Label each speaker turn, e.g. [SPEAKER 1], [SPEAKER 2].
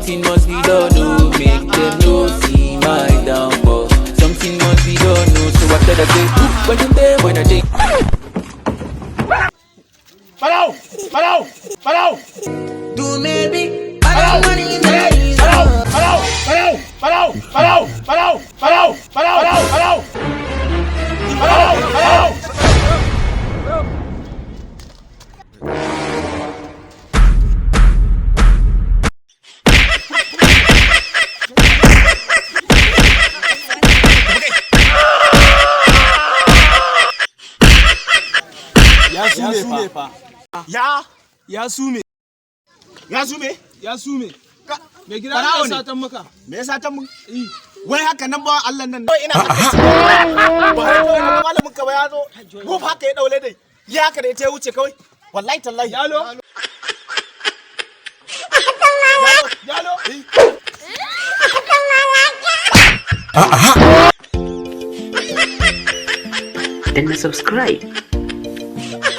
[SPEAKER 1] Something must be done, no. Make them know, see my downfall. Something must be done, no. So what did I say? When you there, when I take.
[SPEAKER 2] Parau! Parau! Parau!
[SPEAKER 1] Do maybe.
[SPEAKER 2] Parau! Parau! Parau! Parau! Parau! Parau! Parau! Parau! Parau! Parau! Parau!
[SPEAKER 3] Ya sume.
[SPEAKER 2] Ya sume?
[SPEAKER 3] Ya sume. Me gida
[SPEAKER 2] Farawo
[SPEAKER 3] ya
[SPEAKER 2] ne.
[SPEAKER 3] satan maka.
[SPEAKER 2] Me ya satan mun? Wai haka nan ba Allah nan. Ina ba har to ga malamin ka ba ya zo. Ko haka ya daule dai. Ya haka da ya wuce kawai. Wallahi tallahi.
[SPEAKER 3] Yalo.
[SPEAKER 2] Yalo.
[SPEAKER 4] Then subscribe.